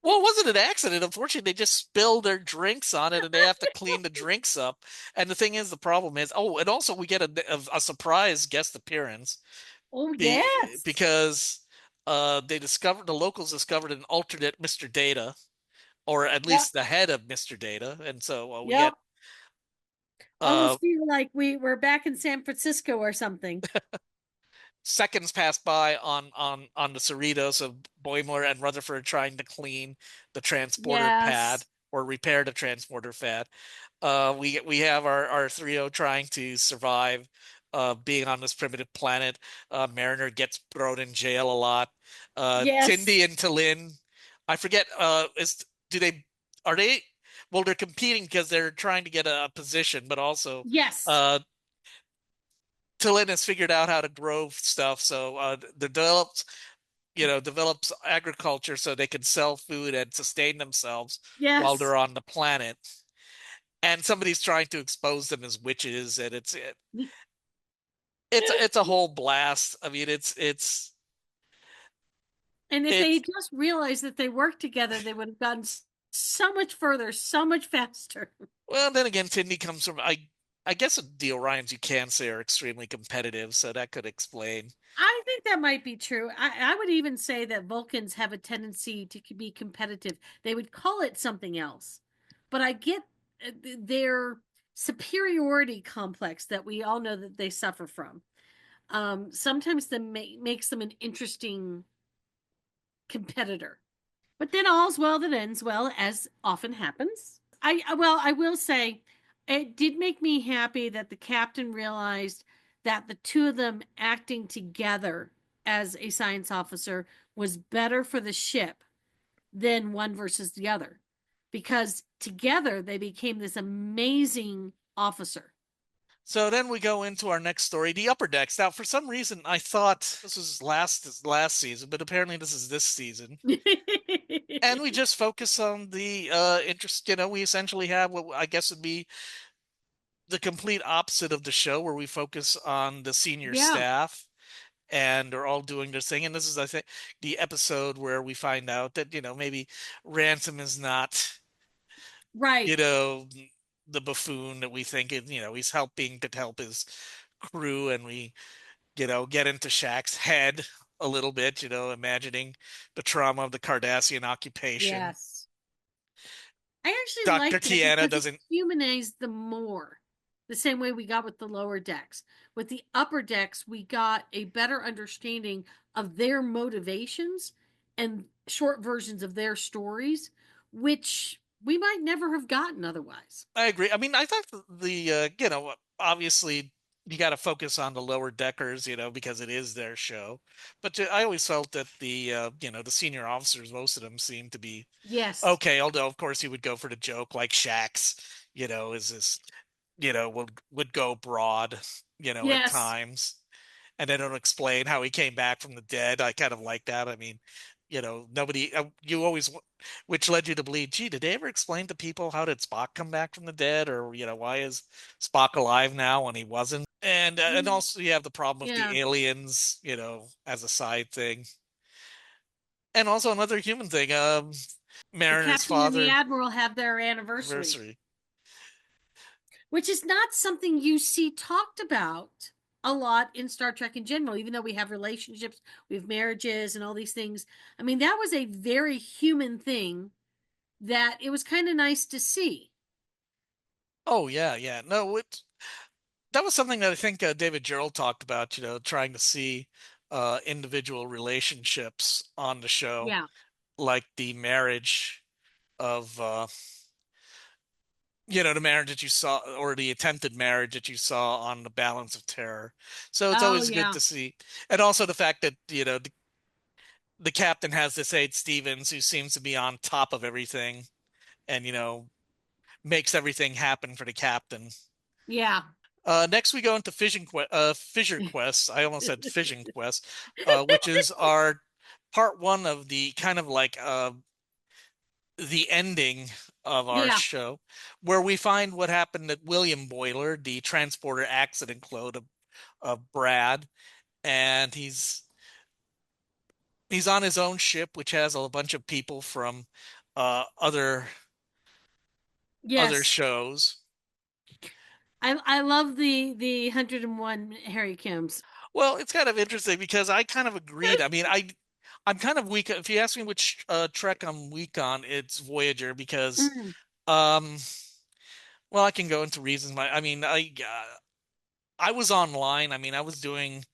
Well, it wasn't an accident. Unfortunately, they just spilled their drinks on it, and they have to clean the drinks up. And the thing is, the problem is, oh, and also we get a surprise guest appearance Oh, yes. because the locals discovered an alternate Mr. Data, or at Yep. least the head of Mr. Data, and so we Yep. get Almost feel like we were back in San Francisco or something. seconds pass by on the Cerritos of Boimler and Rutherford trying to clean the transporter pad Yes. or repair the transporter pad. We have our trio trying to survive being on this primitive planet. Mariner gets thrown in jail a lot. Yes. Tindy and Tallinn, I forget. Is do they are they? Well, they're competing because they're trying to get a position, but also Yes. uh, Tallinn has figured out how to grow stuff, so develops agriculture so they can sell food and sustain themselves while Yes. they're on the planet. and somebody's trying to expose them as witches, and it's a whole blast. I mean, And if they it's had just realized that they worked together, they would have gotten so much further, so much faster. well, then again, Tindy comes from I guess the Orions you can say are extremely competitive, so that could explain. I think that might be true. I would even say that Vulcans have a tendency to be competitive. They would call it something else. But I get their superiority complex that we all know that they suffer from. Sometimes that makes them an interesting competitor. But then all's well that ends well, as often happens. I will say, it did make me happy that the captain realized that the two of them acting together as a science officer was better for the ship than one versus the other, because together they became this amazing officer. So then we go into our next story, the upper decks. Now, for some reason, I thought this was last season, but apparently this is this season. And we just focus on the interest. We essentially have what I guess would be the complete opposite of the show, where we focus on the senior Yeah, staff and are all doing their thing. And this is, I think, the episode where we find out that maybe Ransom is not right. the buffoon that we think. He's helping to help his crew, and we get into Shaxs' head a little bit, imagining the trauma of the Cardassian occupation. Yes. I actually Dr. like that Tiana because it doesn't. humanized them more. The same way we got with the lower decks. With the upper decks, we got a better understanding of their motivations and short versions of their stories, which we might never have gotten otherwise. I agree. I mean, I thought obviously you got to focus on the lower deckers, because it is their show. But I always felt that the senior officers, most of them seemed to be Yes. okay. Although, of course, he would go for the joke, like Shaxs, is this, would go broad, at Yes. times, and they don't explain how he came back from the dead. I kind of like that. I mean, nobody, you always, which led you to believe, gee, did they ever explain to people how did Spock come back from the dead, or why is Spock alive now when he wasn't? And also you have the problem with Yeah. the aliens, as a side thing, and also another human thing. The Mariner's captain and the father admiral have their anniversary, anniversary. which is not something you see talked about a lot in Star Trek in general, even though we have relationships, we have marriages and all these things. I mean, that was a very human thing that it was kind of nice to see. Oh yeah, yeah. No, that was something that I think David Gerald talked about. Trying to see individual relationships on the show, Yeah. like the marriage of the marriage that you saw, or the attempted marriage that you saw on the Balance of Terror. So it's Oh, always good yeah. to see. And also the fact that the captain has this Aide Stevens who seems to be on top of everything, and makes everything happen for the captain. Yeah. Next, we go into Fissure Quest. I almost said Fission Quest, which is our part one of the kind of like the ending of our Yeah. show, where we find what happened at William Boiler, the transporter accident clone of Brad, and he's on his own ship, which has a bunch of people from other Yes. shows. I love the 101 Harry Kims. Well, it's kind of interesting because I kind of agreed. I mean, I'm kind of weak. If you ask me which Trek I'm weak on, it's Voyager because, Mm. um, well, I can go into reasons. I mean, I was online. I mean, I was doing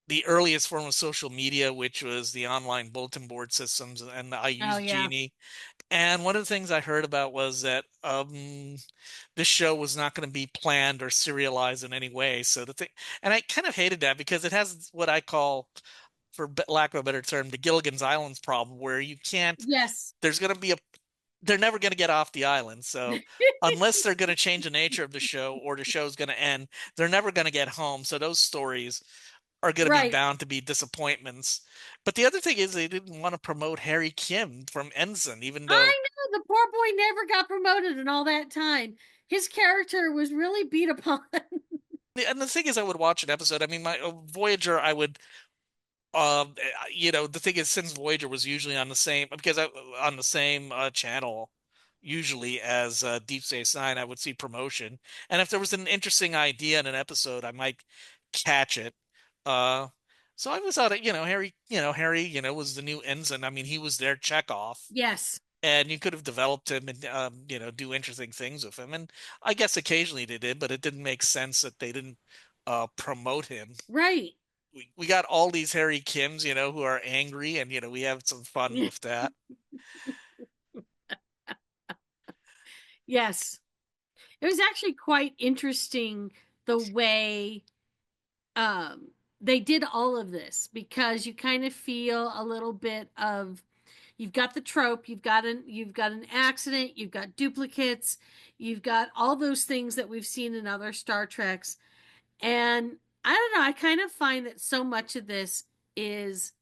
the earliest form of social media, which was the online bulletin board systems, and I Oh, used yeah. Genie. And one of the things I heard about was that this show was not going to be planned or serialized in any way. So the thing, and I kind of hated that because it has what I call, for lack of a better term, the Gilligan's Islands problem, where you can't. Yes. There's going to be they're never going to get off the island. So unless they're going to change the nature of the show or the show's going to end, they're never going to get home. So those stories are going to be Right. bound to be disappointments. But the other thing is they didn't want to promote Harry Kim from Ensign, even though. I know the poor boy never got promoted in all that time. His character was really beat upon. And the thing is, I would watch an episode. I mean, my Voyager, I would. The thing is, since Voyager was usually on the same, because on the same channel, usually as Deep Space Nine, I would see promotion, and if there was an interesting idea in an episode, I might catch it. Uh, so I was out at, Harry, was the new ensign. I mean, he was their Chekhov, Yes. and you could have developed him and do interesting things with him. And I guess occasionally they did, but it didn't make sense that they didn't promote him. Right. We got all these Harry Kims, who are angry, and we have some fun with that. Yes. It was actually quite interesting the way they did all of this, because you kind of feel a little bit of, you've got the trope, you've got an accident, you've got duplicates, you've got all those things that we've seen in other Star Treks. And I don't know, I kind of find that so much of this is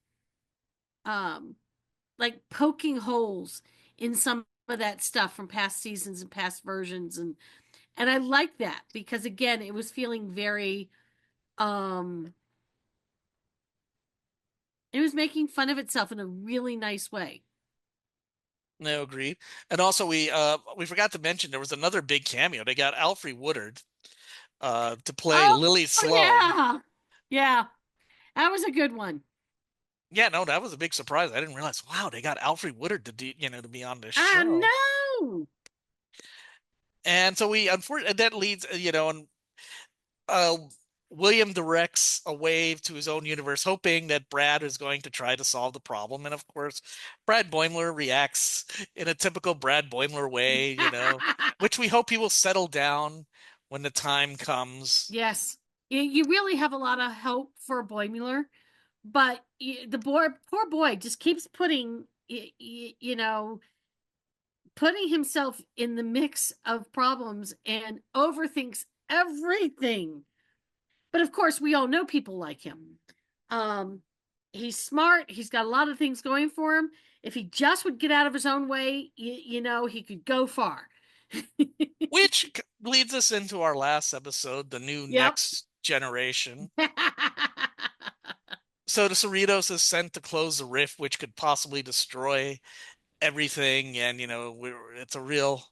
like poking holes in some of that stuff from past seasons and past versions, and I like that, because again, it was feeling very it was making fun of itself in a really nice way. No, agreed. And also we forgot to mention there was another big cameo. They got Alfre Woodard to play Oh, Lily Sloan. yeah. Yeah. That was a good one. Yeah, no, that was a big surprise. I didn't realize. Wow, they got Alfre Woodard to to be on this I show. know. And so unfortunately, that leads, and uh, William directs a wave to his own universe, hoping that Brad is going to try to solve the problem. And of course, Brad Boimler reacts in a typical Brad Boimler way, which we hope he will settle down when the time comes. Yes. You really have a lot of hope for Boimler, but the poor boy just keeps putting himself in the mix of problems and overthinks everything. But of course, we all know people like him. He's smart. He's got a lot of things going for him. If he just would get out of his own way, he could go far. Which leads us into our last episode, the new Yep. Next Generation. So the Cerritos is sent to close the rift, which could possibly destroy everything. And, it's a real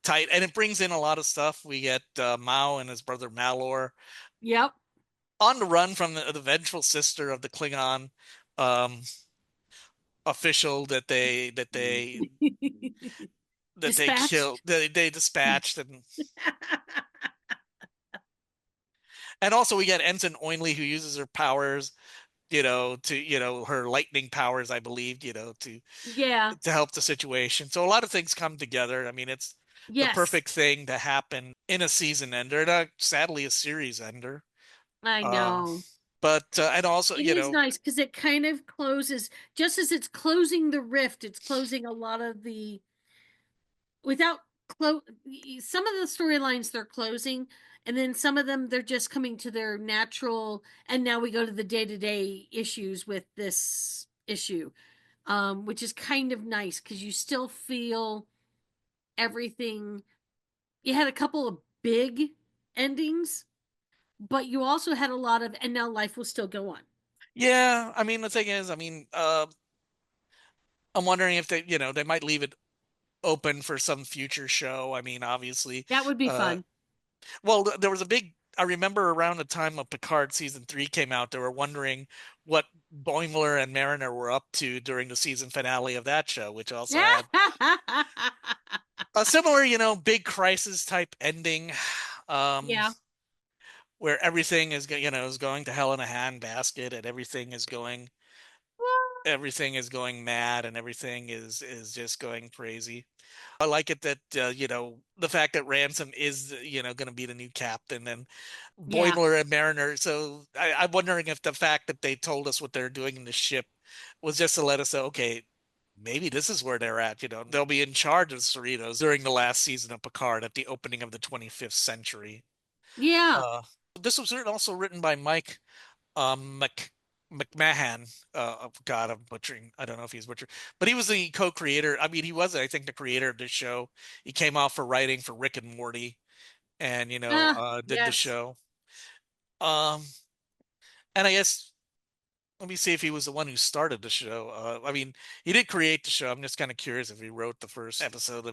tight, and it brings in a lot of stuff. We get Mao and his brother Malor. Yep. On the run from the vengeful sister of the Klingon official that they killed, they dispatched, and also we get Ensign Oinley, who uses her powers, to her lightning powers, I believe, to help the situation. So a lot of things come together. I mean, it's the perfect thing to happen in a season ender, and sadly a series ender. I know. But and also, it is nice because it kind of closes, just as it's closing the rift, it's closing a lot of the some of the storylines they're closing, and then some of them they're just coming to their natural, and now we go to the day-to-day issues with this issue, which is kind of nice because you still feel everything. You had a couple of big endings, but you also had a lot of, and now life will still go on. Yeah, I mean, the thing is, I'm wondering if they might leave it open for some future show. I mean, obviously that would be fun. Well, there was I remember around the time of Picard season 3 came out, they were wondering what Boimler and Mariner were up to during the season finale of that show, which also had a similar, big crisis type ending. Yeah. Where everything is going to hell in a handbasket, and everything is going mad, and everything is just going crazy. I like it that the fact that Ransom is going to be the new captain, and Boimler and Mariner. So I'm wondering if the fact that they told us what they're doing in the ship was just to let us know, okay, maybe this is where they're at. They'll be in charge of Cerritos during the last season of Picard at the opening of the 25th century. Yeah. This was also written by Mike McMahon. God, I'm butchering. I don't know if he's butchering, but he was the co-creator. I mean, he was, I think, the creator of this show. He came out for writing for Rick and Morty, and did the Yes. show. Um, and I guess let me see if he was the one who started the show. I mean, he did create the show. I'm just kind of curious if he wrote the first episode.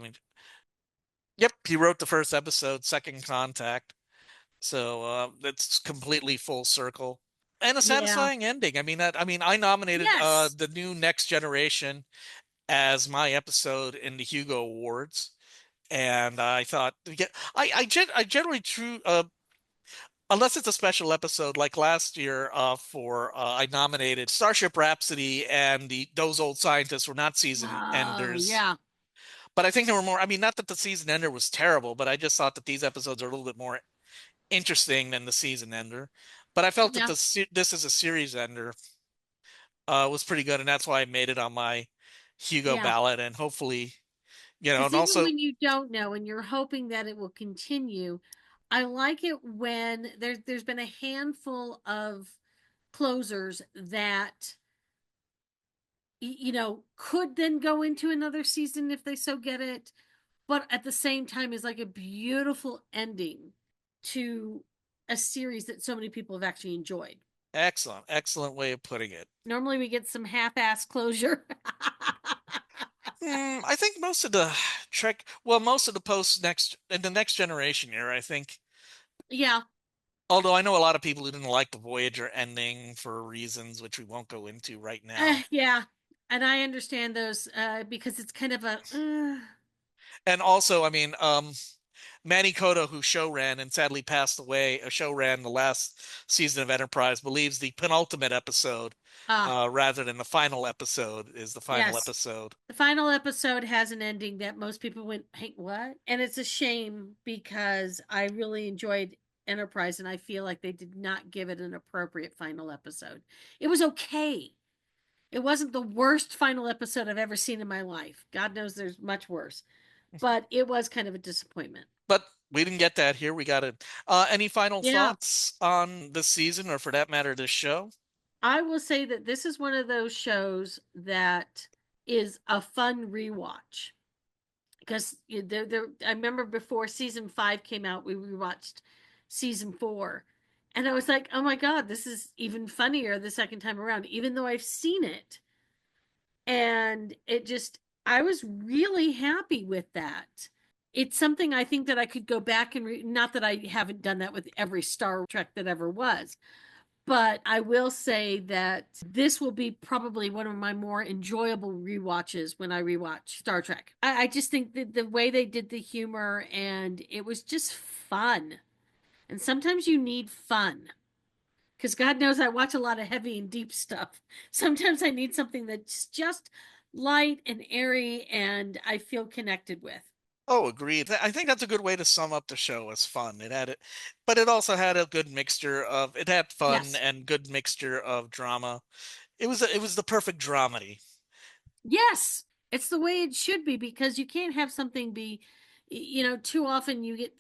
Yep, he wrote the first episode, Second Contact. So that's completely full circle and a Yeah. satisfying ending. I nominated Yes. the new Next Generation as my episode in the Hugo Awards, and I thought, yeah, I generally true unless it's a special episode like last year for I nominated Starship Rhapsody and the Those Old Scientists Were Not Season Oh, Enders. yeah. But I think there were more. I mean, not that the season ender was terrible, but I just thought that these episodes are a little bit more interesting than the season ender. But I felt that Yeah. this is a series ender was pretty good, and that's why I made it on my Hugo Yeah. ballot. And hopefully, Because and even also, when you don't know and you're hoping that it will continue, I like it when there's been a handful of closers that could then go into another season if they so get it, but at the same time is like a beautiful ending to a series that so many people have actually enjoyed. excellent way of putting it. Normally we get some half-ass closure. I think most of the most of the post next in the Next Generation era, I think. Yeah. Although I know a lot of people who didn't like the Voyager ending for reasons which we won't go into right now. Yeah. And I understand those because it's kind of a And also, Manny Koto, who show ran and sadly passed away, show ran the last season of Enterprise, believes the penultimate episode, rather than the final episode, is the final yes. episode. The final episode has an ending that most people went, "Hey, what?" And it's a shame because I really enjoyed Enterprise and I feel like they did not give it an appropriate final episode. It was okay. It wasn't the worst final episode I've ever seen in my life. God knows there's much worse. But it was kind of a disappointment. But we didn't get that here. We got it. Any final thoughts on this season, or for that matter, this show? I will say that this is one of those shows that is a fun rewatch. Because I remember before season 5 came out, we rewatched season 4. And I was like, oh my God, this is even funnier the second time around, even though I've seen it. And I was really happy with that. It's something I think that I could go back and not that I haven't done that with every Star Trek that ever was, but I will say that this will be probably one of my more enjoyable rewatches when I rewatch Star Trek. I just think that the way they did the humor and it was just fun. And sometimes you need fun. Because God knows I watch a lot of heavy and deep stuff. Sometimes I need something that's just light and airy and I feel connected with. Oh, agreed. I think that's a good way to sum up the show as fun. It had it, but it also had a good mixture of it had fun and good mixture of drama. It was the perfect dramedy. Yes, it's the way it should be because you can't have something be, too often you get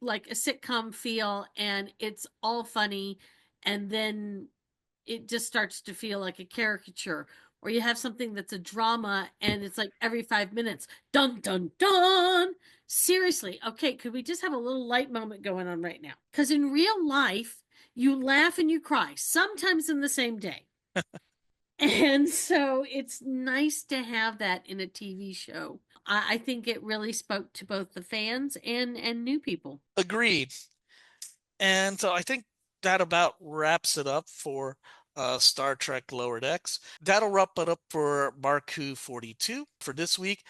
like a sitcom feel and it's all funny and then it just starts to feel like a caricature. Or you have something that's a drama and it's like every 5 minutes, dun, dun, dun. Seriously, okay, could we just have a little light moment going on right now? Because in real life, you laugh and you cry, sometimes in the same day. And so it's nice to have that in a TV show. I think it really spoke to both the fans and new people. Agreed. And so I think that about wraps it up for Star Trek Lower Decks. That'll wrap it up for Mark Who 42 for this week.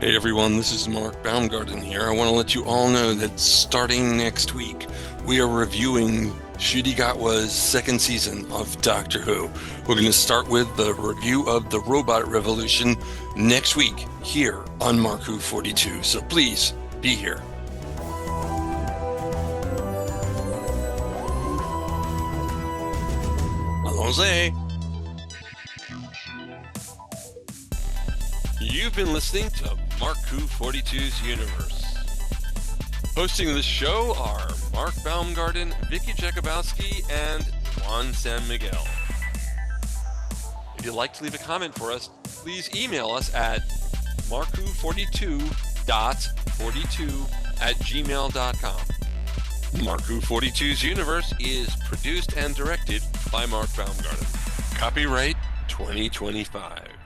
Hey everyone, this is Mark Baumgarten here. I want to let you all know that starting next week, we are reviewing Ncuti Gatwa's second season of Doctor Who. We're going to start with the review of the Robot Revolution next week here on Mark Who 42. So please be here. Allons-y. You've been listening to Mark Who 42's Universe. Hosting this show are Mark Baumgarten, Vicky Jakubowski, and Juan Sanmiguel. If you'd like to leave a comment for us, please email us at marku42.42@gmail.com. Marku 42's Universe is produced and directed by Mark Baumgarten. Copyright 2025.